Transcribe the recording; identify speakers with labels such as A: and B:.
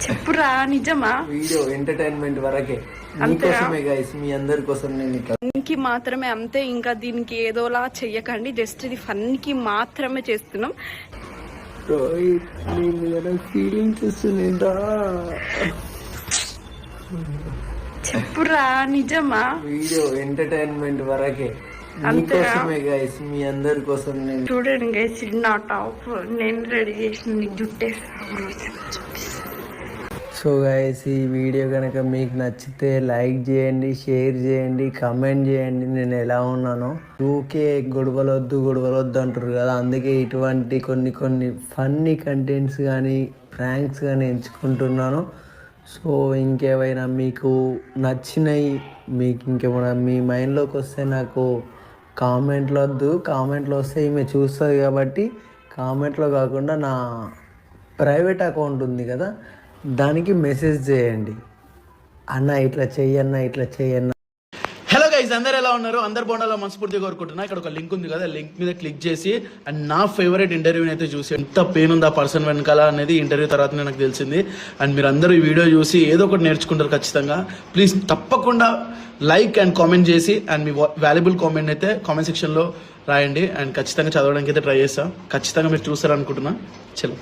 A: చెప్పురా నిజమా?
B: Video entertainment వరకే, మీకోసమే గైస్, మీ అందరి కోసం. నేను
A: ఫన్కి మాత్రమే, అంతే. ఇంకా దీనికి ఏదోలా చెయ్యకండి, జస్ట్ ఇది ఫన్కి మాత్రమే చేస్తున్నాం.
B: ఫీలింగ్స్ వస్తుందా?
A: చెప్పురా నిజమా?
B: వీడియో ఎంటర్టైన్మెంట్ వరకే, మీకోసమే గైస్, మీ అందరి కోసం. నేను
A: చూడండి గైస్, నా టాప్ నేను రెడీ చేసిన జుట్టేస్తాను.
B: సో గైస్, ఈ వీడియో కనుక మీకు నచ్చితే లైక్ చేయండి, షేర్ చేయండి, కమెంట్ చేయండి. నేను ఎలా ఉన్నానో ఊకే గొడవలొద్దు అంటారు కదా, అందుకే ఇటువంటి కొన్ని ఫన్నీ కంటెంట్స్ కానీ ప్రాంక్స్ కానీ ఎంచుకుంటున్నాను. సో ఇంకేమైనా మీకు నచ్చినాయి, మీకు ఇంకేమైనా మీ మైండ్లోకి వస్తే నాకు కామెంట్లో వస్తే ఈమె చూస్తుంది కాబట్టి కామెంట్లో కాకుండా నా ప్రైవేట్ అకౌంట్ ఉంది కదా, దానికి మెసేజ్ చేయండి, అన్న ఇట్లా చెయ్యన్న.
C: హలో గైస్, అందరు ఎలా ఉన్నారు? అందరు బాగుండాలో మనస్ఫూర్తిగా కోరుకుంటున్నా. ఇక్కడ ఒక లింక్ ఉంది కదా, లింక్ మీద క్లిక్ చేసి అండ్ నా ఫేవరెట్ ఇంటర్వ్యూని అయితే చూసి, ఎంత పెయిన్ ఉంది ఆ పర్సన్ వెనకాల అనేది ఇంటర్వ్యూ తర్వాతనే నాకు తెలిసింది. అండ్ మీరు అందరూ ఈ వీడియో చూసి ఏదో ఒకటి నేర్చుకుంటారు ఖచ్చితంగా. ప్లీజ్ తప్పకుండా లైక్ అండ్ కామెంట్ చేసి అండ్ మీ వాల్యుబుల్ కామెంట్ అయితే కామెంట్ సెక్షన్లో రాయండి. అండ్ ఖచ్చితంగా చదవడానికి అయితే ట్రై చేస్తాను. ఖచ్చితంగా మీరు చూస్తారు అనుకుంటున్నా. చలో.